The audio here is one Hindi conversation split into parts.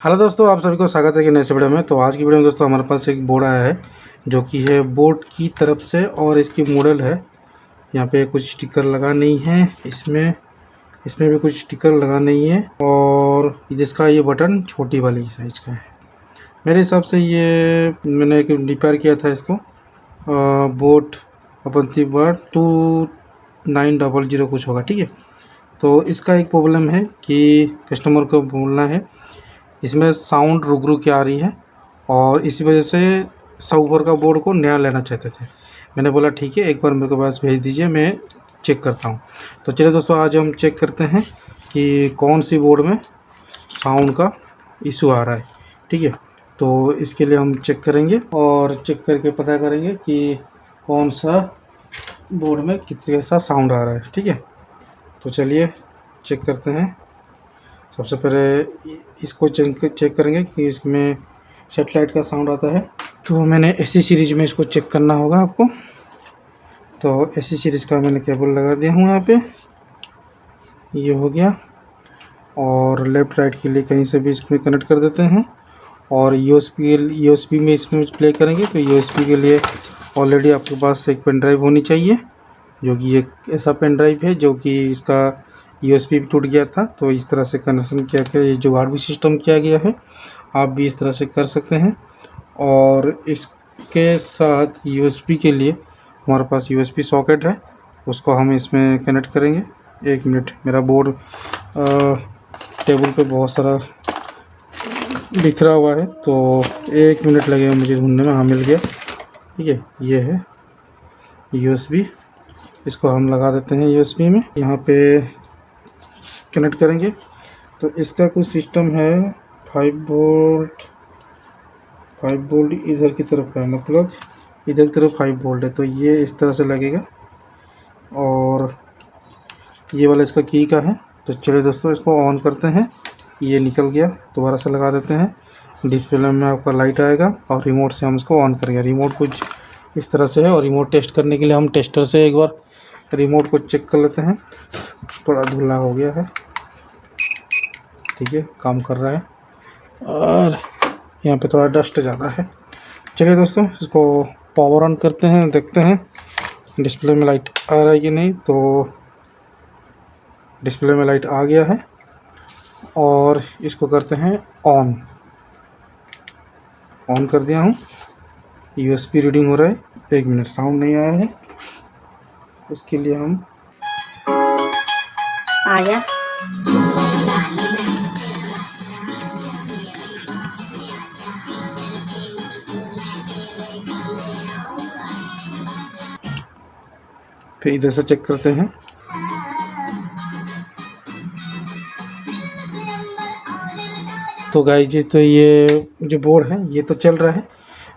हेलो दोस्तों, आप सभी को स्वागत है कि नए वीडियो में। तो आज की वीडियो में दोस्तों हमारे पास एक बोर्ड आया है जो कि है बोट की तरफ से, और इसकी मॉडल है। यहाँ पे कुछ स्टिकर लगा नहीं है, इसमें भी कुछ स्टिकर लगा नहीं है, और जिसका ये बटन छोटी वाली साइज का है। मेरे हिसाब से ये मैंने एक रिपेयर किया था इसको, बोट अपंती बट 2900 कुछ होगा, ठीक है। तो इसका एक प्रॉब्लम है कि कस्टमर को बोलना है, इसमें साउंड रुक रुक के आ रही है, और इसी वजह से सबवूफर का बोर्ड को नया लेना चाहते थे। मैंने बोला ठीक है, एक बार मेरे को पास भेज दीजिए, मैं चेक करता हूँ। तो चलिए दोस्तों, आज हम चेक करते हैं कि कौन सी बोर्ड में साउंड का इशू आ रहा है, ठीक है। तो इसके लिए हम चेक करेंगे और चेक करके पता करेंगे कि कौन सा बोर्ड में कितने सा साउंड आ रहा है, ठीक है। तो चलिए चेक करते हैं। सबसे पहले इसको चेक करेंगे कि इसमें सेटेलाइट का साउंड आता है। तो मैंने एसी सीरीज में इसको चेक करना होगा आपको। तो एसी सीरीज का मैंने केबल लगा दिया हूँ यहाँ पे, ये हो गया। और लेफ़्ट राइट के लिए कहीं से भी इसमें कनेक्ट कर देते हैं, और यूएसबी में इसमें प्ले करेंगे। तो यूएसबी के लिए ऑलरेडी आपके पास एक पेन ड्राइव होनी चाहिए, जो कि एक ऐसा पेन ड्राइव है जो कि इसका यूएसबी टूट गया था, तो इस तरह से कनेक्शन किया गया, ये जुगाड़ भी सिस्टम किया गया है। आप भी इस तरह से कर सकते हैं। और इसके साथ यूएसबी के लिए हमारे पास यूएसबी सॉकेट है, उसको हम इसमें कनेक्ट करेंगे। एक मिनट, मेरा बोर्ड टेबल पे बहुत सारा बिखरा हुआ है, तो एक मिनट लगेगा मुझे ढूंढने में। हाँ, मिल गया, ठीक है। ये है यूएसबी, इसको हम लगा देते हैं यूएसबी में, यहाँ पे कनेक्ट करेंगे। तो इसका कुछ सिस्टम है, 5 वोल्ट इधर की तरफ है, मतलब इधर की तरफ 5 वोल्ट है। तो ये इस तरह से लगेगा, और ये वाला इसका की का है। तो चलिए दोस्तों, इसको ऑन करते हैं। ये निकल गया, दोबारा से लगा देते हैं। डिस्प्ले में आपका लाइट आएगा, और रिमोट से हम इसको ऑन करेंगे। रिमोट कुछ इस तरह से है, और रिमोट टेस्ट करने के लिए हम टेस्टर से एक बार रिमोट को चेक कर लेते हैं। थोड़ा धुला हो गया है, ठीक है, काम कर रहा है, और यहाँ पे थोड़ा डस्ट ज़्यादा है। चलिए दोस्तों, इसको पावर ऑन करते हैं, देखते हैं डिस्प्ले में लाइट आ रहा है कि नहीं। तो डिस्प्ले में लाइट आ गया है, और इसको करते हैं ऑन कर दिया हूँ। यूएसबी रीडिंग हो रहा है। एक मिनट, साउंड नहीं आया है, उसके लिए हम आ गया। फिर इधर से चेक करते हैं। तो गाइस जी, तो ये जो बोर्ड है ये तो चल रहा है,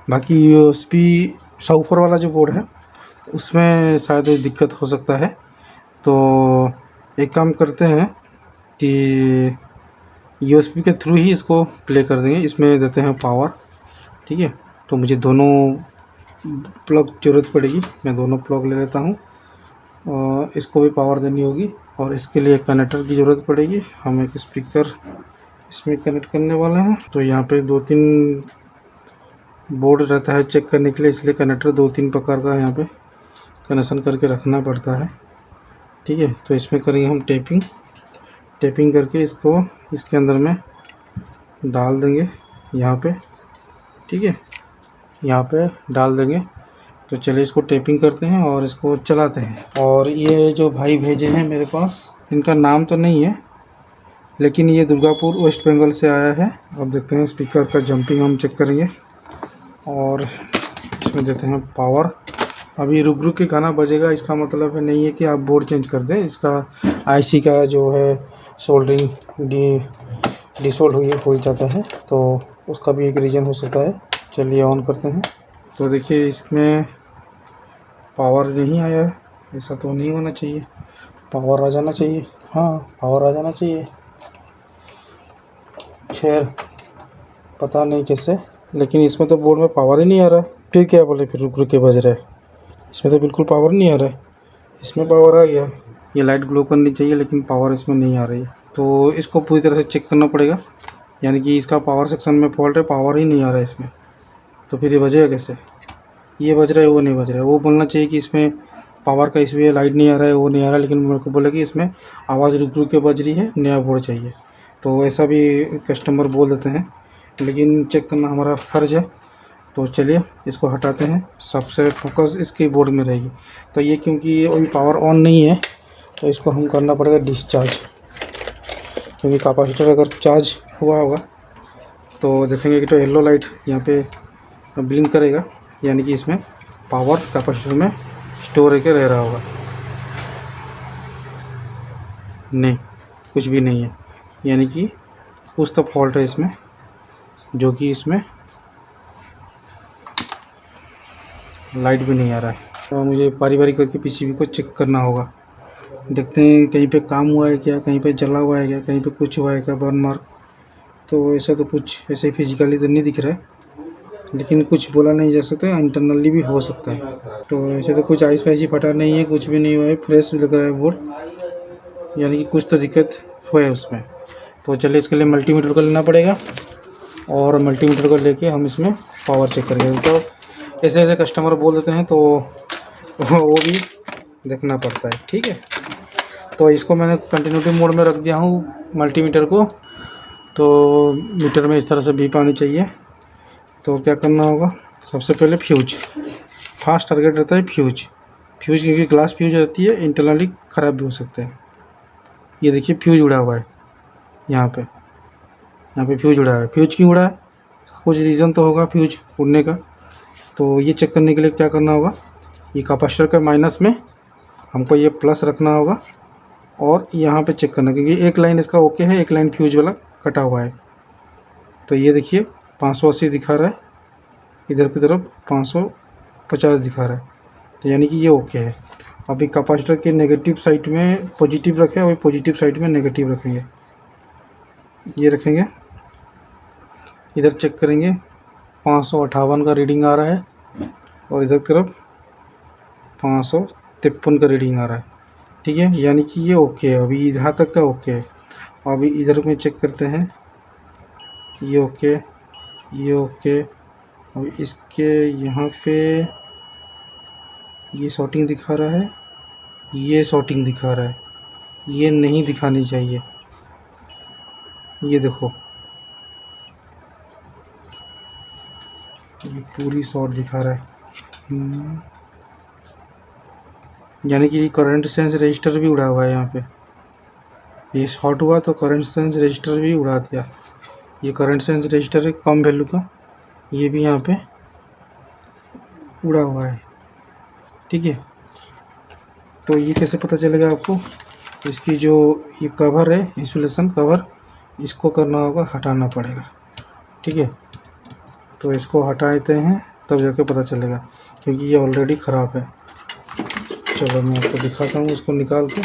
बाकी यूएसबी सबवूफर वाला जो बोर्ड है उसमें शायद दिक्कत हो सकता है। तो एक काम करते हैं कि यूएसबी के थ्रू ही इसको प्ले कर देंगे। इसमें देते हैं पावर, ठीक है। तो मुझे दोनों प्लग ज़रूरत पड़ेगी, मैं दोनों प्लग ले लेता हूँ, और इसको भी पावर देनी होगी, और इसके लिए कनेक्टर की ज़रूरत पड़ेगी। हम एक स्पीकर इसमें कनेक्ट करने वाले हैं। तो यहाँ पे 2-3 बोर्ड रहता है चेक करने के लिए, इसलिए कनेक्टर 2-3 प्रकार का यहाँ पे कनेक्शन करके रखना पड़ता है, ठीक है। तो इसमें करेंगे हम टेपिंग करके इसको इसके अंदर में डाल देंगे, यहाँ पे, ठीक है, यहाँ पे डाल देंगे। तो चलिए इसको टेपिंग करते हैं और इसको चलाते हैं। और ये जो भाई भेजे हैं मेरे पास, इनका नाम तो नहीं है, लेकिन ये दुर्गापुर वेस्ट बंगाल से आया है। अब देखते हैं स्पीकर का जंपिंग हम चेक करेंगे, और इसमें देते हैं पावर। अभी रुक रुक के गाना बजेगा, इसका मतलब है नहीं है कि आप बोर्ड चेंज कर दें। इसका आईसी का जो है सोल्डरिंग डिसोल्ड हो जाता है, तो उसका भी एक रीज़न हो सकता है। चलिए ऑन करते हैं। तो देखिए, इसमें पावर नहीं आया है, ऐसा तो नहीं होना चाहिए, पावर आ जाना चाहिए। हाँ, पावर आ जाना चाहिए। खैर पता नहीं कैसे, लेकिन इसमें तो बोर्ड में पावर ही नहीं आ रहा है। फिर क्या बोले, फिर रुक रुक के बज रहा है, इसमें तो बिल्कुल पावर नहीं आ रहा है। इसमें पावर आ गया, ये लाइट ग्लो करनी चाहिए, लेकिन पावर इसमें नहीं आ रही है। तो इसको पूरी तरह से चेक करना पड़ेगा। यानी कि इसका पावर सेक्शन में फॉल्ट है, पावर ही नहीं आ रहा है इसमें। तो फिर ये बजेगा कैसे? ये बज रहा है, वो नहीं बज रहा है। वो बोलना चाहिए कि इसमें पावर का इशू है, लाइट नहीं आ रहा है, वो नहीं आ रहा है, लेकिन मेरे को बोला कि इसमें आवाज़ रुक रुक के बज रही है, नया बोर्ड चाहिए। तो ऐसा भी कस्टमर बोल देते हैं, लेकिन चेक करना हमारा फ़र्ज़ है। तो चलिए इसको हटाते हैं, सबसे फोकस इसके बोर्ड में रहेगी। तो ये क्योंकि अभी पावर ऑन नहीं है, तो इसको हम करना पड़ेगा डिस्चार्ज, क्योंकि कैपेसिटर अगर चार्ज हुआ होगा तो देखेंगे कि तो येलो लाइट यहाँ पे ब्लिंक करेगा, यानी कि इसमें पावर कैपेसिटर में स्टोर होकर रह रहा होगा। नहीं, कुछ भी नहीं है, यानी कि कुछ तो फॉल्ट है इसमें, जो कि इसमें लाइट भी नहीं आ रहा है। तो मुझे बारी बारी करके पीसीबी को चेक करना होगा। देखते हैं कहीं पे काम हुआ है क्या, कहीं पे जला हुआ है क्या, कहीं पे कुछ हुआ है क्या, बर्न मार्क। तो ऐसा तो कुछ ऐसे फिजिकली तो नहीं दिख रहा है, लेकिन कुछ बोला नहीं जा सकता, इंटरनली भी हो सकता है। तो ऐसे तो कुछ आइस पैसी फटा नहीं है, कुछ भी नहीं हुआ है, फ्रेश लग रहा है बोर्ड, यानी कि कुछ तो दिक्कत हुआ है उसमें। तो चलिए इसके लिए मल्टीमीटर को लेना पड़ेगा, और मल्टीमीटर को लेके हम इसमें पावर चेक करेंगे। तो ऐसे ऐसे कस्टमर बोल देते हैं, तो वो भी देखना पड़ता है, ठीक है। तो इसको मैंने कंटिन्यूटी मोड में रख दिया हूँ मल्टीमीटर को। तो मीटर में इस तरह से बीप आनी चाहिए। तो क्या करना होगा, सबसे पहले फ्यूज, फास्ट टारगेट रहता है फ्यूज, क्योंकि ग्लास फ्यूज रहती है, इंटरनली ख़राब भी हो सकता है। ये देखिए फ्यूज उड़ा हुआ है यहाँ पे फ्यूज उड़ा है। फ्यूज क्यों उड़ा है, कुछ रीज़न तो होगा फ्यूज उड़ने का। तो ये चेक करने के लिए क्या करना होगा, ये कैपेसिटर का माइनस में हमको ये प्लस रखना होगा, और यहाँ पे चेक करना, क्योंकि एक लाइन इसका ओके है, एक लाइन फ्यूज वाला कटा हुआ है। तो ये देखिए 580 दिखा रहा है, इधर की तरफ 550 दिखा रहा है, तो यानी कि ये ओके है। अभी कैपेसिटर के नेगेटिव साइड में पॉजिटिव रखें, और पॉजिटिव साइड में नेगेटिव रखेंगे, ये रखेंगे। इधर चेक करेंगे 558 का रीडिंग आ रहा है, और इधर की तरफ 553 का रीडिंग आ रहा है, ठीक है, यानी कि ये ओके है। अभी यहाँ तक का ओके है। अभी इधर में चेक करते हैं, ये ओके, ये ओके। अब इसके यहाँ पे ये शॉर्टिंग दिखा रहा है, ये शॉर्टिंग दिखा रहा है, ये नहीं दिखानी चाहिए। ये देखो, ये पूरी शॉर्ट दिखा रहा है, यानी कि करंट सेंस रजिस्टर भी उड़ा हुआ है यहाँ पे। ये शॉर्ट हुआ तो करंट सेंस रजिस्टर भी उड़ा दिया। ये करंट सेंस रजिस्टर है कम वैल्यू का, ये भी यहाँ पे उड़ा हुआ है, ठीक है। तो ये कैसे पता चलेगा आपको, इसकी जो ये कवर है, इंसुलेशन कवर, इसको करना होगा, हटाना पड़ेगा, ठीक है। तो इसको हटाते हैं तब जाके पता चलेगा, क्योंकि ये ऑलरेडी ख़राब है। चलो मैं आपको दिखाता हूँ, इसको निकाल के।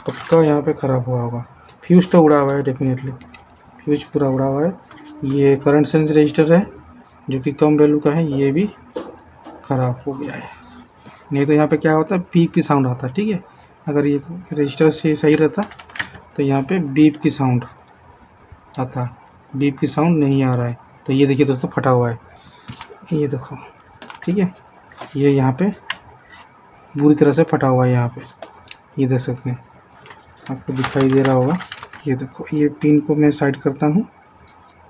पक्का यहाँ पे ख़राब हुआ होगा। फ्यूज तो उड़ा हुआ है, डेफिनेटली फ्यूज पूरा उड़ा हुआ है। ये करंट सेंस रजिस्टर है जो कि कम वैल्यू का है, ये भी ख़राब हो गया है। नहीं तो यहाँ पे क्या होता है, बीप की साउंड आता है, ठीक है। अगर ये रजिस्टर से सही रहता तो यहाँ पे बीप की साउंड आता, बीप की साउंड नहीं आ रहा है। तो ये देखिए दोस्तों, फटा हुआ है, ये देखो, ठीक है। ये यहाँ पे बुरी तरह से फटा हुआ है, यहाँ पे ये देख सकते हैं, आपको दिखाई दे रहा होगा। ये देखो, ये पिन को मैं साइड करता हूँ,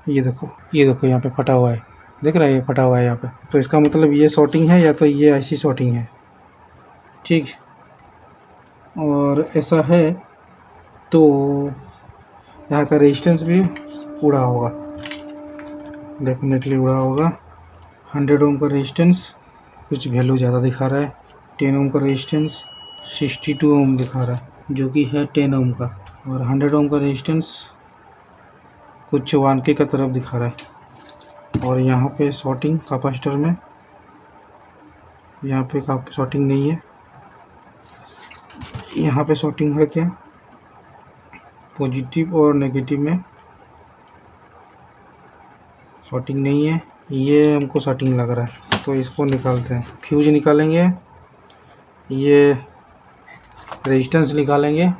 ये देखो, ये देखो यहाँ पे फटा हुआ है, देख रहा है, ये फटा हुआ है यहाँ पे। तो इसका मतलब ये शॉर्टिंग है, या तो ये ऐसी शॉर्टिंग है, ठीक। और ऐसा है तो यहाँ का रेजिस्टेंस भी उड़ा होगा, डेफिनेटली उड़ा होगा। 100 ओम का रेजिस्टेंस कुछ वैल्यू ज़्यादा दिखा रहा है। 10 ओम का रेजिस्टेंस 62 ओम दिखा रहा है, जो कि है 10 ओम का। और 100 ओम का रेजिस्टेंस कुछ 1K का तरफ दिखा रहा है। और यहाँ पे शॉर्टिंग कैपेसिटर में, यहाँ पे शॉर्टिंग नहीं है, यहाँ पे शॉर्टिंग है क्या, पॉजिटिव और नेगेटिव में शॉर्टिंग नहीं है, ये हमको शॉर्टिंग लग रहा है। तो इसको निकालते हैं, फ्यूज निकालेंगे, ये रेजिस्टेंस निकालेंगे,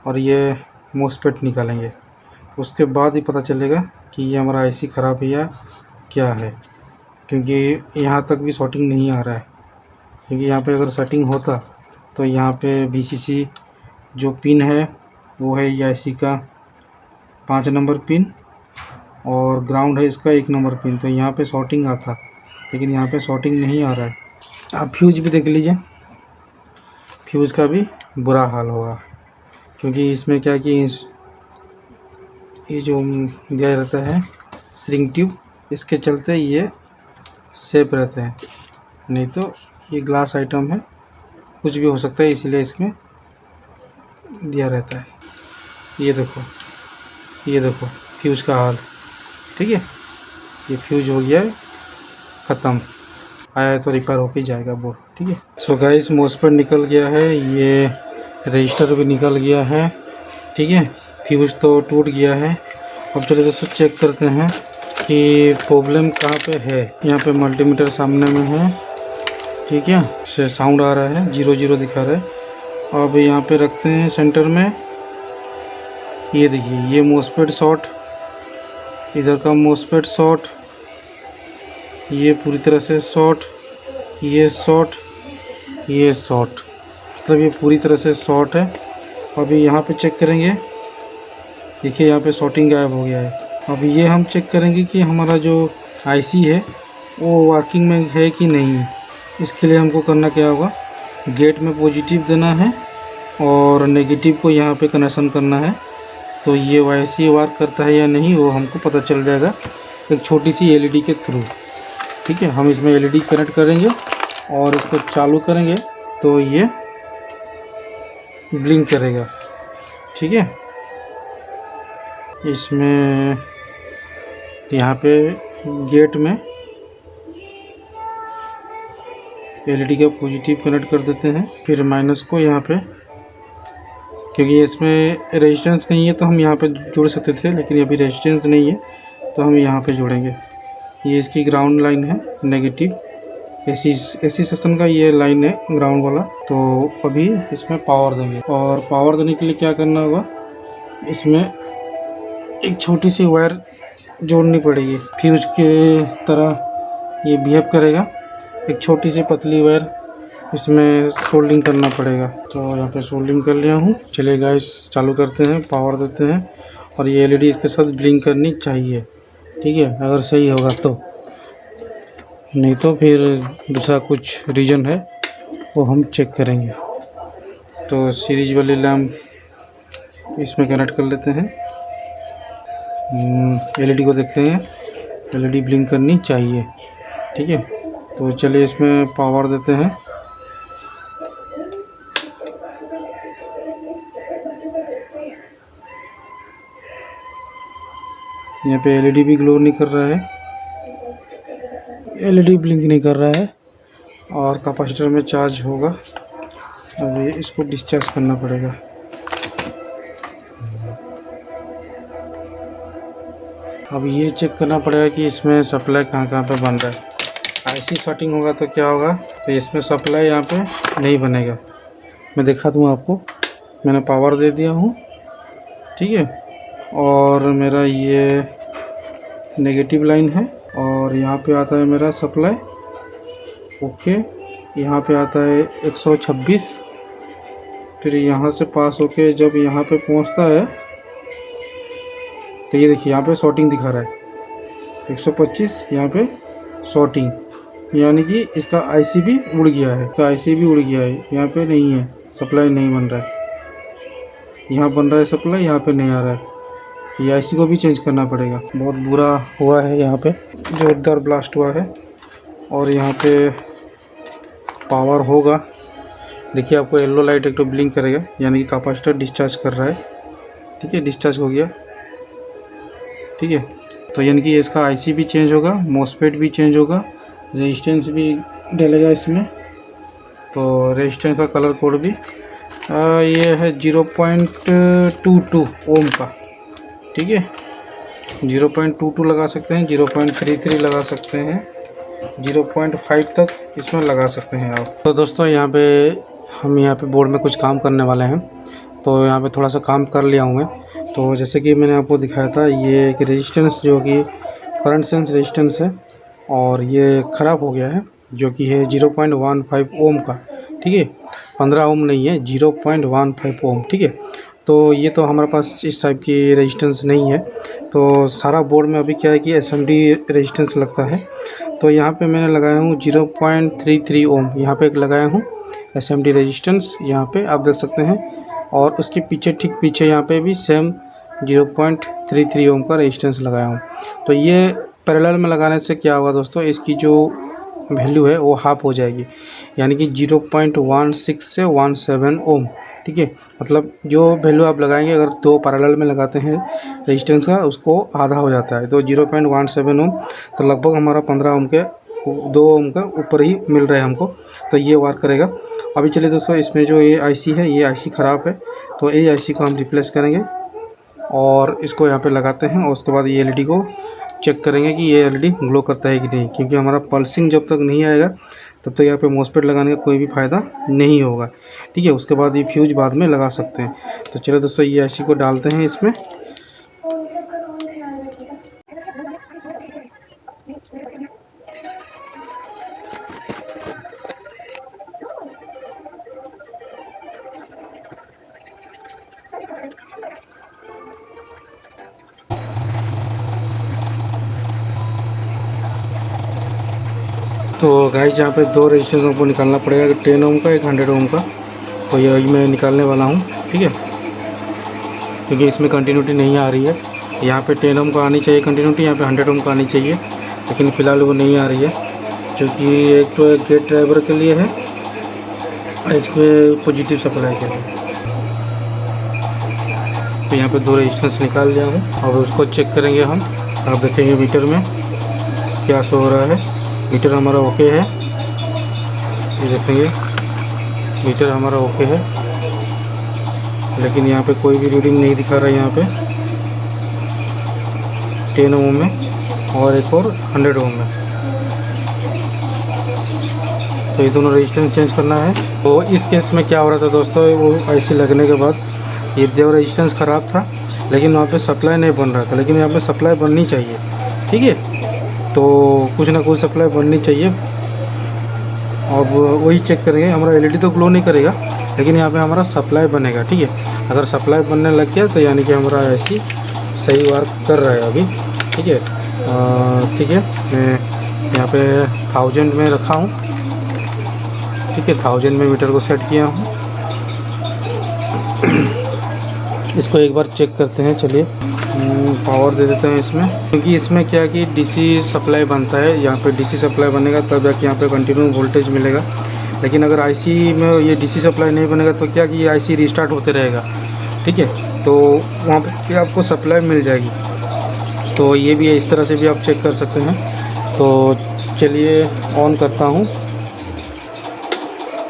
और ये मोस्फेट निकालेंगे। उसके बाद ही पता चलेगा कि ये हमारा आईसी ख़राब है या क्या है, क्योंकि यहाँ तक भी शॉर्टिंग नहीं आ रहा है। क्योंकि यहाँ पे अगर सेटिंग होता तो यहाँ पे VCC जो पिन है वो है आईसी का 5 नंबर पिन और ग्राउंड है इसका 1 नंबर पिन, तो यहाँ पे शॉर्टिंग आता, लेकिन यहाँ पे शॉर्टिंग नहीं आ रहा है। आप फ्यूज भी देख लीजिए, फ्यूज़ का भी बुरा हाल होगा, क्योंकि इसमें क्या कि ये जो दिया रहता है स्ट्रिंग ट्यूब, इसके चलते ये सेफ रहते हैं, नहीं तो ये ग्लास आइटम है, कुछ भी हो सकता है, इसीलिए इसमें दिया रहता है। ये देखो फ्यूज़ का हाल, ठीक है। ये फ्यूज हो गया है ख़त्म, आया है तो रिपेयर होके जाएगा बोर्ड, ठीक है। सो गाइस मोस्फेट निकल गया है, ये रजिस्टर भी निकल गया है, ठीक है। फ्यूज तो टूट गया है। अब चलिए दोस्तों चेक करते हैं कि प्रॉब्लम कहाँ पे है। यहाँ पे मल्टीमीटर सामने में है, ठीक है, से साउंड आ रहा है, 0 दिखा रहा है। अब यहाँ पे रखते हैं सेंटर में, ये देखिए ये मोस्फेट शॉर्ट, इधर का मोस्फेट शॉर्ट, ये पूरी तरह से शॉर्ट, ये शॉर्ट, ये शॉर्ट, मतलब ये पूरी तरह से शॉर्ट है। अभी यहाँ पे चेक करेंगे, देखिए यहाँ पे शॉर्टिंग गायब हो गया है। अब ये हम चेक करेंगे कि हमारा जो आईसी है वो वर्किंग में है कि नहीं। इसके लिए हमको करना क्या होगा, गेट में पॉजिटिव देना है और नेगेटिव को यहाँ पे कनेक्शन करना है, तो ये आईसी वर्क करता है या नहीं वो हमको पता चल जाएगा एक छोटी सी एलईडी के थ्रू, ठीक है। हम इसमें एलईडी कनेक्ट करेंगे और इसको चालू करेंगे तो ये ब्लिंक करेगा, ठीक है। इसमें यहाँ पे गेट में एलईडी का पॉजिटिव कनेक्ट कर देते हैं, फिर माइनस को यहाँ पे, क्योंकि इसमें रेजिस्टेंस नहीं है तो हम यहाँ पे जोड़ सकते थे, लेकिन अभी रेजिस्टेंस नहीं है तो हम यहाँ पे जोड़ेंगे। ये इसकी ग्राउंड लाइन है नेगेटिव, एसी सेक्शन का ये लाइन है ग्राउंड वाला। तो अभी इसमें पावर देंगे, और पावर देने के लिए क्या करना होगा, इसमें एक छोटी सी वायर जोड़नी पड़ेगी, फ्यूज के तरह ये बिहेव करेगा। एक छोटी सी पतली वायर इसमें सोल्डिंग करना पड़ेगा, तो यहाँ पे सोल्डिंग कर लिया हूँ। चलिए गाइस चालू करते हैं, पावर देते हैं, और ये एलईडी इसके साथ ब्लिंक करनी चाहिए, ठीक है, अगर सही होगा तो, नहीं तो फिर दूसरा कुछ रीज़न है वो हम चेक करेंगे। तो सीरीज वाली लैम्प इसमें कनेक्ट कर लेते हैं, एलईडी को देखते हैं, एलईडी ब्लिंक करनी चाहिए, ठीक है। तो चलिए इसमें पावर देते हैं, यहाँ पे एलईडी भी ग्लो नहीं कर रहा है, एलईडी ब्लिंक नहीं कर रहा है, और कैपेसिटर में चार्ज होगा। अभी इसको डिस्चार्ज करना पड़ेगा। अब ये चेक करना पड़ेगा कि इसमें सप्लाई कहाँ पे बन रहा है। आईसी शॉर्टिंग होगा तो क्या होगा, तो इसमें सप्लाई यहाँ पे नहीं बनेगा। मैं दिखा दूँ आपको, मैंने पावर दे दिया हूँ, ठीक है, और मेरा ये नेगेटिव लाइन है, और यहाँ पे आता है मेरा सप्लाई, ओके। यहाँ पे आता है 126, फिर यहाँ से पास होके जब यहाँ पे पहुँचता है तो ये देखिए यहाँ पे शॉर्टिंग दिखा रहा है 125, यहाँ पे शॉर्टिंग, यानी कि इसका आईसी भी उड़ गया है, इसका आईसी भी उड़ गया है, यहाँ पे नहीं है, सप्लाई नहीं बन रहा है, यहाँ बन रहा है सप्लाई, यहाँ पे नहीं आ रहा है। ये आईसी को भी चेंज करना पड़ेगा। बहुत बुरा हुआ है, यहाँ पे जोरदार ब्लास्ट हुआ है, और यहाँ पे पावर होगा, देखिए आपको येलो लाइट एक तो ब्लिंक करेगा, यानी कि कैपेसिटर डिस्चार्ज कर रहा है, ठीक है, डिस्चार्ज हो गया, ठीक है। तो यानी कि इसका आईसी भी चेंज होगा, मोस्फेट भी चेंज होगा, रेजिस्टेंस भी डलेगा इसमें, तो रेजिस्टेंस का कलर कोड भी ये है 0.22 ओम का, ठीक है, 0.22 लगा सकते हैं, 0.33 लगा सकते हैं, 0.5 तक इसमें लगा सकते हैं आप। तो दोस्तों यहाँ पे हम यहाँ पे बोर्ड में कुछ काम करने वाले हैं, तो यहाँ पे थोड़ा सा काम कर लिया हूँ मैं। तो जैसे कि मैंने आपको दिखाया था, ये एक रेजिस्टेंस जो कि करंट सेंस रेजिस्टेंस है और ये ख़राब हो गया है, जो कि है 0.15 ओम का। ठीक है, 15 ओम नहीं है, 0.15 ओम। ठीक है, तो ये तो हमारे पास इस टाइप की रेजिस्टेंस नहीं है। तो सारा बोर्ड में अभी क्या है कि एसएमडी रेजिस्टेंस लगता है। तो यहाँ पे मैंने लगाया हूँ 0.33 ओम, यहाँ पे एक लगाया हूँ एसएमडी रेजिस्टेंस, यहाँ पे आप देख सकते हैं। और उसके पीछे, ठीक पीछे यहाँ पे भी सेम 0.33 ओम का रेजिस्टेंस लगाया हूँ। तो ये पैरेलल में लगाने से क्या होगा दोस्तों, इसकी जो वैल्यू है वो हाफ हो जाएगी, यानी कि 0.16 से 17 ओम। ठीक है, मतलब जो वैल्यू आप लगाएंगे, अगर दो पैरेलल में लगाते हैं रेजिस्टेंस का, उसको आधा हो जाता है। तो 0.17 ओम, तो लगभग हमारा 15 ओम के 2 ओम का ऊपर ही मिल रहा है हमको। तो ये वर्क करेगा। अभी चलिए दोस्तों, इसमें जो ये आईसी है, ये आईसी ख़राब है, तो ये आईसी को हम रिप्लेस करेंगे और इसको यहाँ पे लगाते हैं। और उसके बाद ये एलईडी को चेक करेंगे कि ये एलईडी ग्लो करता है कि नहीं, क्योंकि हमारा पल्सिंग जब तक नहीं आएगा तब तक यहाँ पे मॉसफेट लगाने का कोई भी फ़ायदा नहीं होगा। ठीक है, उसके बाद ये फ्यूज बाद में लगा सकते हैं। तो चलो दोस्तों, ये आईसी को डालते हैं इसमें। तो गाइस, यहाँ पे दो रेजिस्टेंस हमको निकालना पड़ेगा, 10 ओम का, एक 100 ओम का। तो ये मैं निकालने वाला हूँ। ठीक है, क्योंकि इसमें कंटिन्यूटी नहीं आ रही है। यहाँ पे 10 ओम का आनी चाहिए कंटिन्यूटी, यहाँ पे 100 ओम का आनी चाहिए, लेकिन फ़िलहाल वो नहीं आ रही है, क्योंकि एक तो एक गेट ड्राइवर के लिए है, इसमें पॉजिटिव सप्लाई के लिए। तो यहाँ पे दो रेजिस्टेंस निकाल लिया हूँ। अब उसको चेक करेंगे हम। आप देखेंगे मीटर में क्या शो हो रहा है। मीटर हमारा ओके है, ये देखेंगे मीटर हमारा ओके है, लेकिन यहाँ पे कोई भी रीडिंग नहीं दिखा रहा है। यहाँ पे 10 ओम में और एक और 100 ओम में। तो ये दोनों रेजिस्टेंस चेंज करना है। तो इस केस में क्या हो रहा था दोस्तों, वो आईसी लगने के बाद ये जो रेजिस्टेंस ख़राब था, लेकिन वहाँ पे सप्लाई नहीं बन रहा था, लेकिन यहाँ पे सप्लाई बननी चाहिए। ठीक है, तो कुछ ना कुछ सप्लाई बननी चाहिए। अब वही चेक करेंगे। हमारा एलईडी तो ग्लो नहीं करेगा, लेकिन यहाँ पे हमारा सप्लाई बनेगा। ठीक है, अगर सप्लाई बनने लग गया तो यानी कि हमारा एसी सही वर्क कर रहा है अभी। ठीक है, ठीक है, मैं यहाँ पे 1000 में रखा हूँ। ठीक है, 1000 में मीटर को सेट किया हूँ। इसको एक बार चेक करते हैं। चलिए, पावर दे देते हैं इसमें, क्योंकि इसमें क्या है कि डीसी सप्लाई बनता है। यहाँ पे डीसी सप्लाई बनेगा तब जाके यहाँ पे कंटिन्यू वोल्टेज मिलेगा। लेकिन अगर आईसी में ये डीसी सप्लाई नहीं बनेगा तो क्या कि ये आईसी रीस्टार्ट होते रहेगा। ठीक है, तो वहाँ पे आपको सप्लाई मिल जाएगी। तो ये भी है, इस तरह से भी आप चेक कर सकते हैं। तो चलिए ऑन करता हूँ।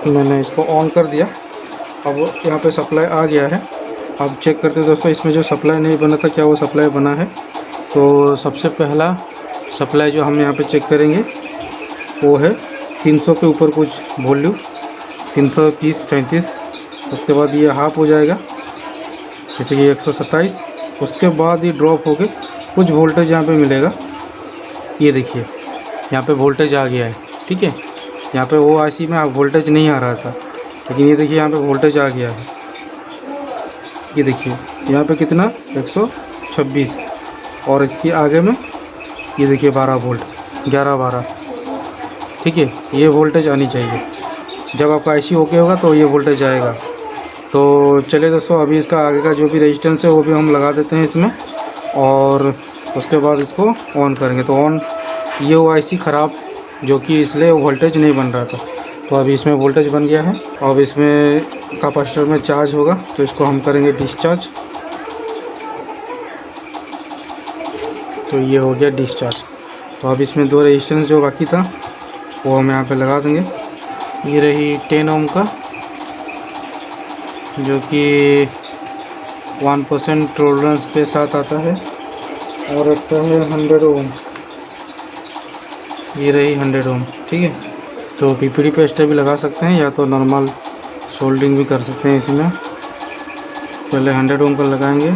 मैंने इसको ऑन कर दिया। अब यहाँ पे सप्लाई आ गया है। अब चेक करते हैं दोस्तों, इसमें जो सप्लाई नहीं बना था, क्या वो सप्लाई बना है। तो सबसे पहला सप्लाई जो हम यहाँ पे चेक करेंगे वो है 300 के ऊपर कुछ वॉल्यूम, 330-34। उसके बाद ये हाफ हो जाएगा, जैसे कि 127। उसके बाद ये ड्रॉप होके कुछ वोल्टेज यहाँ पे मिलेगा। ये देखिए, यहाँ पे वोल्टेज आ गया है। ठीक है, यहाँ पे वो आईसी में वोल्टेज नहीं आ रहा था, लेकिन ये देखिए यहाँ पे वोल्टेज आ गया है। ये देखिए यहाँ पे कितना 126, और इसके आगे में ये देखिए 12 वोल्ट, 11-12। ठीक है, ये वोल्टेज आनी चाहिए। जब आपका आईसी ओके होगा तो ये वोल्टेज आएगा। तो चलिए दोस्तों, अभी इसका आगे का जो भी रेजिस्टेंस है वो भी हम लगा देते हैं इसमें, और उसके बाद इसको ऑन करेंगे। तो ऑन, ये वो आईसी ख़राब जो कि इसलिए वोल्टेज नहीं बन रहा था, तो अभी इसमें वोल्टेज बन गया है। अब इसमें कैपेसिटर में चार्ज होगा, तो इसको हम करेंगे डिस्चार्ज। तो ये हो गया डिस्चार्ज। तो अब इसमें दो रेजिस्टेंस जो बाकी था वो हम यहाँ पे लगा देंगे। ये रही 10 ओम का, जो कि 1% टॉलरेंस के साथ आता है, और आता है 100 ओम। ये रही 100 ओम। ठीक है, तो पीपीडी पेस्ट भी लगा सकते हैं, या तो नॉर्मल सोल्डिंग भी कर सकते हैं इसमें। पहले 100 ओम का लगाएंगे,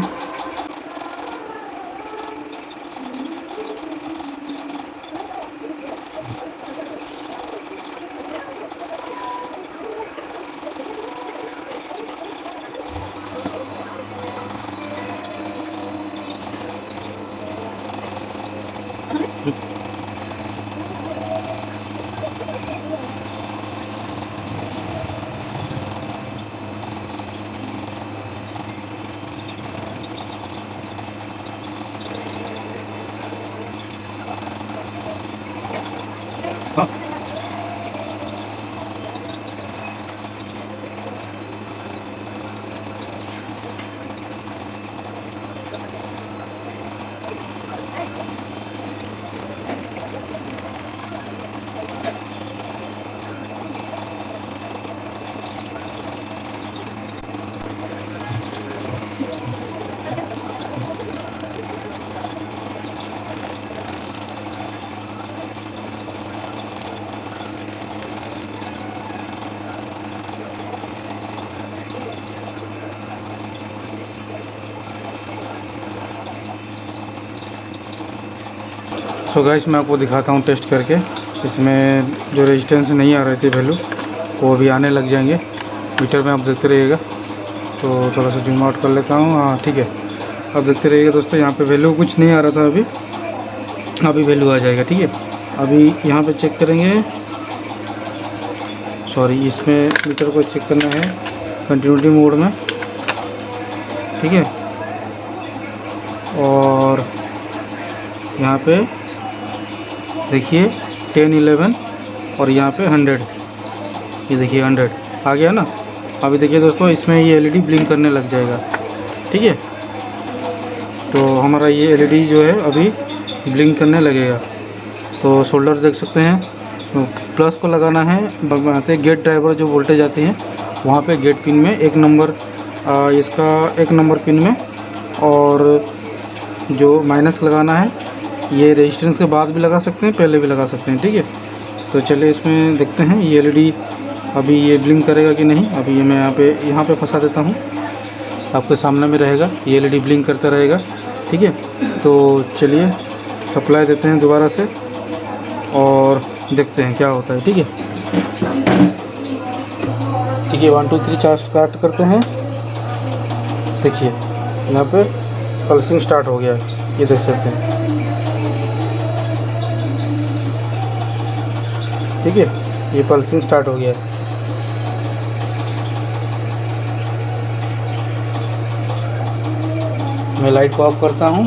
सो गाइस मैं आपको दिखाता हूँ टेस्ट करके। इसमें जो रेजिस्टेंस नहीं आ रहे थे वैल्यू, वो अभी आने लग जाएंगे मीटर में, आप देखते रहिएगा। तो थोड़ा सा जूम आउट कर लेता हूँ। हाँ ठीक है, अब देखते रहिएगा दोस्तों। यहाँ पे वैल्यू कुछ नहीं आ रहा था अभी वैल्यू आ जाएगा। ठीक है, अभी यहाँ पे चेक करेंगे, सॉरी इसमें मीटर को चेक करना है कंटिन्यूटी मोड में। ठीक है, और यहाँ पे देखिए 10, 11 और यहाँ पे 100, ये देखिए 100 आ गया ना। अभी देखिए दोस्तों, इसमें ये एलईडी ब्लिंक करने लग जाएगा। ठीक है, तो हमारा ये एलईडी जो है अभी ब्लिंक करने लगेगा। तो शोल्डर देख सकते हैं, तो प्लस को लगाना है यहाँ पे गेट ड्राइवर जो वोल्टेज आती है वहाँ पे गेट पिन में 1 नंबर, इसका 1 नंबर पिन में, और जो माइनस लगाना है ये रेजिस्टेंस के बाद भी लगा सकते हैं, पहले भी लगा सकते हैं। ठीक है, तो चलिए इसमें देखते हैं ये एलईडी अभी ये ब्लिंक करेगा कि नहीं। अभी ये मैं यहाँ पे फंसा देता हूँ, आपके सामने में रहेगा, ये एलईडी ब्लिंक करता रहेगा। ठीक है, तो चलिए सप्लाई देते हैं दोबारा से और देखते हैं क्या होता है। ठीक है, 1 2 3 4 स्टार्ट करते हैं। देखिए यहाँ पे पल्सिंग स्टार्ट हो गया है, ये देख सकते हैं। ठीक है, ये पल्सिंग स्टार्ट हो गया है। मैं लाइट को ऑफ करता हूँ,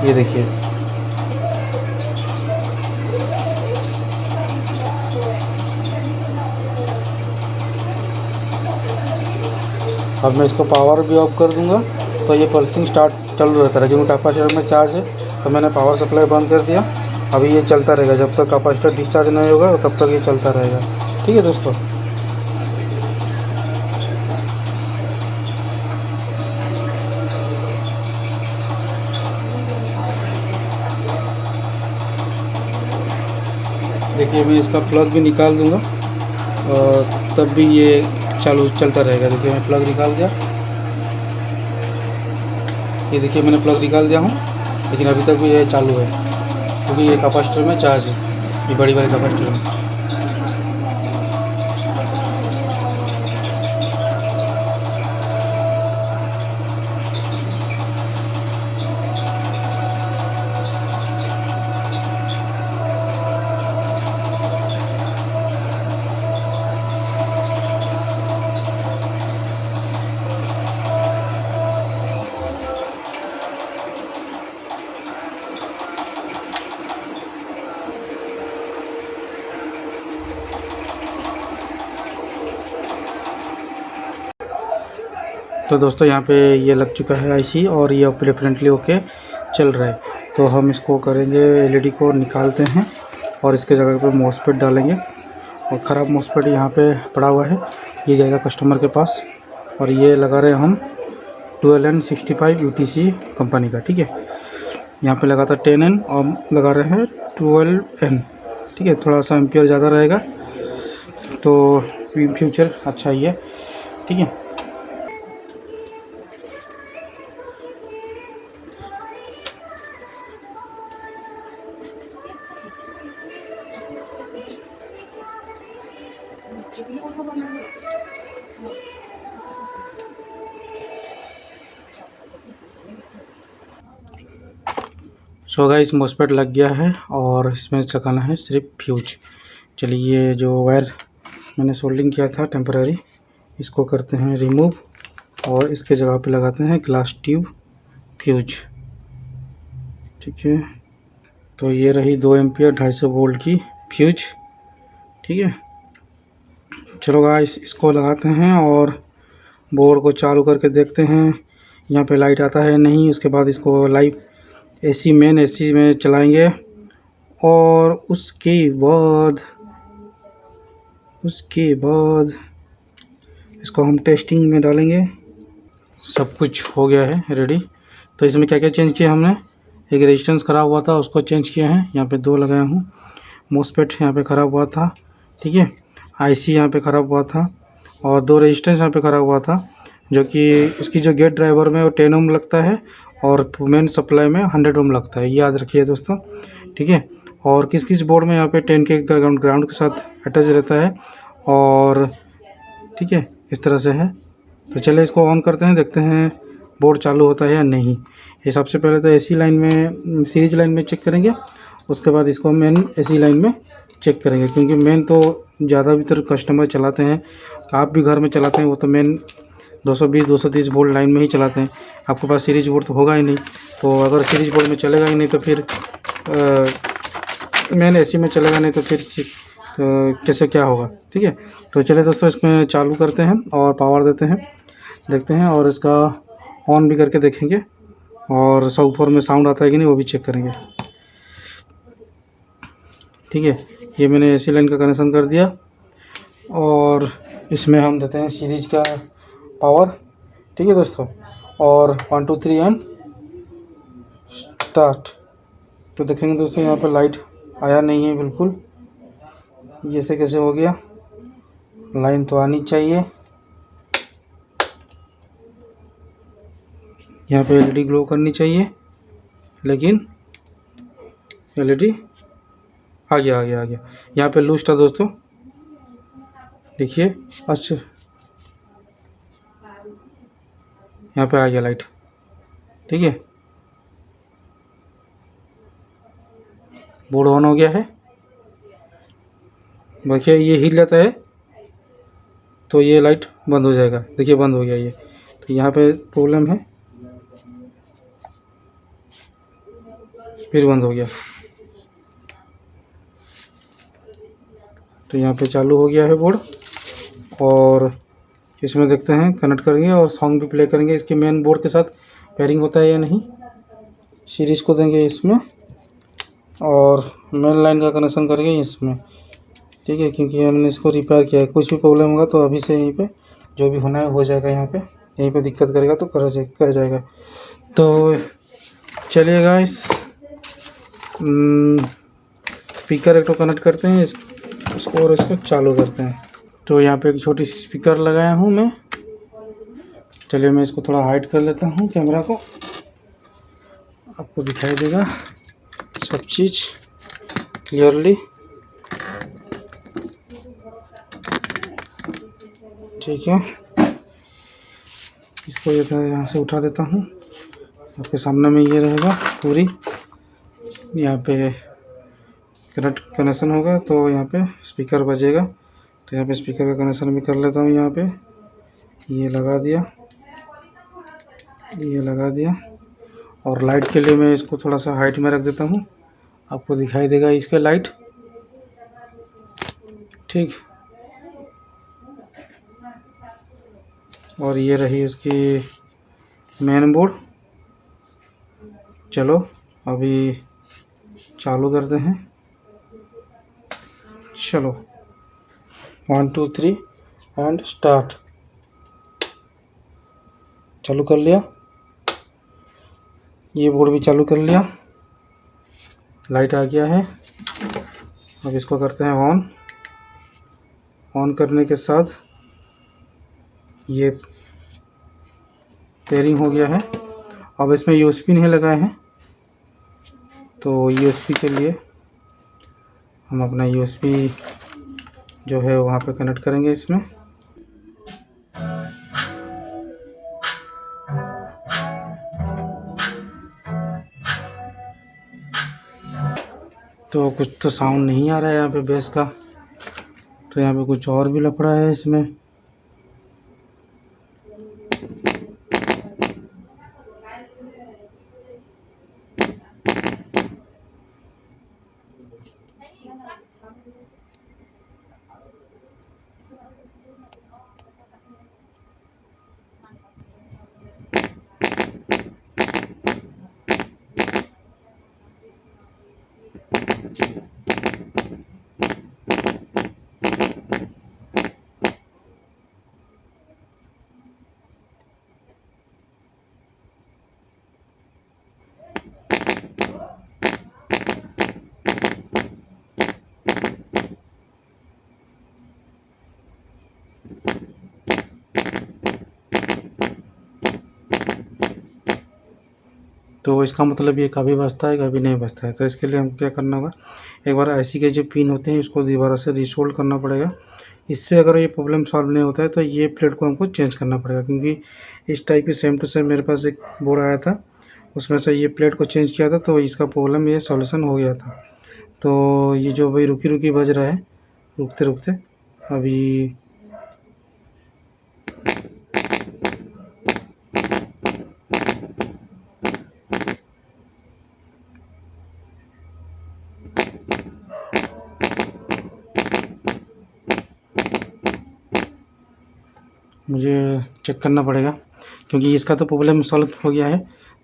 ये देखिए अब मैं इसको पावर भी ऑफ कर दूंगा तो ये पल्सिंग स्टार्ट चल रहता है। क्योंकि कैपेसिटर में चार्ज है तो मैंने पावर सप्लाई बंद कर दिया। अभी ये चलता रहेगा जब तक कैपेसिटर डिस्चार्ज नहीं होगा, तब तक ये चलता रहेगा। ठीक है दोस्तों, देखिए मैं इसका प्लग भी निकाल दूंगा और तब भी ये चलता रहेगा। देखिए मैं प्लग निकाल दिया, ये देखिए मैंने प्लग निकाल दिया हूँ, लेकिन अभी तक भी ये चालू है क्योंकि ये कैपेसिटर में चार्ज है, ये बड़ी वाली कैपेसिटर में। तो दोस्तों यहाँ पे ये लग चुका है आईसी और ये प्रेफरेंटली ओके चल रहा है। तो हम इसको करेंगे, एलईडी को निकालते हैं और इसके जगह पे मॉसफेट डालेंगे। और ख़राब मॉसफेट यहाँ पे पड़ा हुआ है, ये जाएगा कस्टमर के पास। और ये लगा रहे हैं हम 12N65 UTC कंपनी का। ठीक है, यहाँ पे लगा था 10N और लगा रहे हैं 12N। ठीक है, थोड़ा सा एम्पियर ज़्यादा रहेगा तो फ्यूचर अच्छा ही है। ठीक है, सो गाइस मॉसफेट लग गया है और इसमें चकाना है सिर्फ फ्यूज। चलिए ये जो वायर मैंने सोल्डिंग किया था टेम्पररी, इसको करते हैं रिमूव और इसके जगह पे लगाते हैं ग्लास ट्यूब फ्यूज। ठीक है, तो ये रही 2 एम्पियर 250 वोल्ट की फ्यूज। ठीक है, चलो गाइस इसको लगाते हैं और बोर्ड को चालू करके देखते हैं यहाँ पे लाइट आता है नहीं। उसके बाद इसको लाइव एसी मेन एसी में चलाएंगे और उसके बाद इसको हम टेस्टिंग में डालेंगे। सब कुछ हो गया है रेडी। तो इसमें क्या क्या चेंज किया हमने, एक रेजिस्टेंस ख़राब हुआ था उसको चेंज किया है, यहाँ पे 2 लगाया हूँ। मॉसफेट यहाँ पे ख़राब हुआ था, ठीक है। आईसी यहाँ पे ख़राब हुआ था और 2 रेजिस्टेंस यहाँ पे ख़राब हुआ था, जो कि इसकी जो गेट ड्राइवर में वो 10 ओम लगता है और मेन सप्लाई में 100 ओम लगता है, याद रखिए दोस्तों। ठीक है, और किस किस बोर्ड में यहाँ पे 10 के ग्राउंड के साथ अटैच रहता है और ठीक है इस तरह से है। तो चलिए इसको ऑन करते हैं, देखते हैं बोर्ड चालू होता है या नहीं। ये सबसे पहले तो एसी लाइन में सीरीज लाइन में चेक करेंगे, उसके बाद इसको मेन एसी लाइन में चेक करेंगे, क्योंकि मेन तो ज़्यादातर कस्टमर चलाते हैं, आप भी घर में चलाते हैं, वो तो मेन 220-230 वोल्ट लाइन में ही चलाते हैं। आपके पास सीरीज बोर्ड तो होगा ही नहीं, तो अगर सीरीज बोर्ड में चलेगा ही नहीं तो फिर मेन एसी में चलेगा नहीं तो फिर कैसे क्या होगा। ठीक है, तो चलिए दोस्तों इसमें चालू करते हैं और पावर देते हैं, देखते हैं और इसका ऑन भी करके देखेंगे और सबवूफर में साउंड आता है कि नहीं वो भी चेक करेंगे। ठीक है, ये मैंने एसी लाइन का कनेक्शन कर दिया और इसमें हम देते हैं सीरीज का पावर। ठीक है दोस्तों, और 1 2 3 एंड स्टार्ट। तो देखेंगे दोस्तों यहाँ पर लाइट आया नहीं है बिल्कुल, ये से कैसे हो गया, लाइन तो आनी चाहिए। यहाँ पे एलईडी ग्लो करनी चाहिए, लेकिन एलईडी आ गया। यहाँ पे लूज था दोस्तों, देखिए। अच्छा, यहाँ पे आ गया लाइट। ठीक है, बोर्ड ऑन हो गया है। देखिए ये हिल जाता है तो ये लाइट बंद हो जाएगा, देखिए बंद हो गया ये। तो यहाँ पे प्रॉब्लम है, फिर बंद हो गया। तो यहाँ पे चालू हो गया है बोर्ड और इसमें देखते हैं कनेक्ट करेंगे और सॉन्ग भी प्ले करेंगे। इसके मेन बोर्ड के साथ पेयरिंग होता है या नहीं, सीरीज को देंगे इसमें और मेन लाइन का कनेक्शन करेंगे इसमें। ठीक है, क्योंकि हमने इसको रिपेयर किया है, कुछ भी प्रॉब्लम होगा तो अभी से यहीं पे जो भी होना है हो जाएगा। यहाँ पे यहीं पे दिक्कत करेगा तो कर जाएगा। तो चलिए गाइस स्पीकर एक तो कनेक्ट करते हैं इसको और इसको चालू करते हैं। तो यहाँ पे एक छोटी सी स्पीकर लगाया हूँ मैं। चलिए मैं इसको थोड़ा हाइड कर लेता हूँ कैमरा को, आपको दिखाई देगा सब चीज़ क्लियरली। ठीक है, इसको यहाँ से उठा देता हूँ, आपके सामने में ये रहेगा पूरी। यहाँ पे कनेक्शन होगा तो यहाँ पे स्पीकर बजेगा, तो यहाँ पे स्पीकर का कनेक्शन भी कर लेता हूँ। यहाँ पे ये लगा दिया और लाइट के लिए मैं इसको थोड़ा सा हाइट में रख देता हूँ, आपको दिखाई देगा इसके लाइट। ठीक, और ये रही उसकी मेन बोर्ड। चलो अभी चालू करते हैं। चलो 1 2 3 एंड स्टार्ट। चालू कर लिया, ये बोर्ड भी चालू कर लिया, लाइट आ गया है। अब इसको करते हैं ऑन करने के साथ ये पेयरिंग हो गया है। अब इसमें यूएसबी नहीं लगाए हैं, तो यूएसबी के लिए हम अपना यूएसबी जो है वहाँ पे कनेक्ट करेंगे इसमें। तो कुछ तो साउंड नहीं आ रहा है यहाँ पे बेस का, तो यहाँ पे कुछ और भी लफड़ा है इसमें। तो इसका मतलब ये कभी बजता है कभी नहीं बजता है। तो इसके लिए हमको क्या करना होगा, एक बार ऐसी के जो पिन होते हैं इसको दोबारा से रीसोल्ड करना पड़ेगा। इससे अगर ये प्रॉब्लम सॉल्व नहीं होता है तो ये प्लेट को हमको चेंज करना पड़ेगा, क्योंकि इस टाइप की सेम टू सेम मेरे पास एक बोर्ड आया था, उसमें से ये प्लेट को चेंज किया था तो इसका प्रॉब्लम ये सॉल्यूशन हो गया था। तो ये जो भाई रुकी रुकी बज रहा है, रुकते रुकते अभी मुझे चेक करना पड़ेगा, क्योंकि इसका तो प्रॉब्लम सॉल्व हो गया है।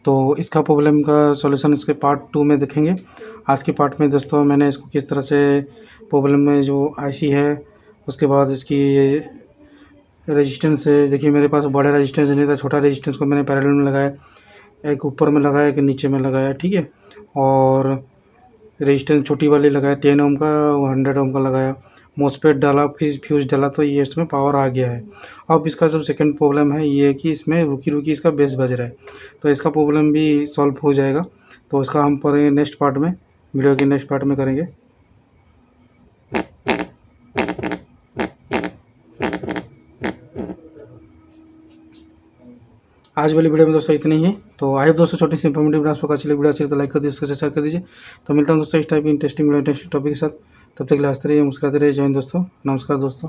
तो इसका प्रॉब्लम का सॉल्यूशन इसके पार्ट 2 में देखेंगे। आज के पार्ट में दोस्तों मैंने इसको किस तरह से प्रॉब्लम में जो आईसी है, उसके बाद इसकी रेजिस्टेंस है। देखिए मेरे पास बड़ा रेजिस्टेंस नहीं था, छोटा रेजिस्टेंस को मैंने पैरेलल में लगाया, एक ऊपर में लगाया एक नीचे में लगाया, ठीक है। और रेजिस्टेंस छोटी वाली लगाया 10 ओम का, 100 ओम का लगाया, मोसफेट डाला, फिर फ्यूज डाला, तो ये इसमें पावर आ गया है। अब इसका जो सेकंड प्रॉब्लम है ये है कि इसमें रुकी रुकी इसका बेस बज रहा है, तो इसका प्रॉब्लम भी सॉल्व हो जाएगा। तो इसका हम करेंगे नेक्स्ट पार्ट में, वीडियो के नेक्स्ट पार्ट में करेंगे। आज वाली वीडियो में दोस्तों इतनी ही है। तो आई होप दोस्तों छोटी सी इंफॉर्मेटिव वीडियो आपको अच्छी लगी, वीडियो अच्छी तो लाइक कर दीजिए, उसको शेयर कर दीजिए। तो मिलता हूँ दोस्तों इस टाइप की इंटरेस्टिंग वीडियो इंटरेस्टिंग टॉपिक के साथ। तब तक के लिए हंसते रहिए, मुस्कुराते रहिए। जय हिंद दोस्तों, नमस्कार दोस्तों।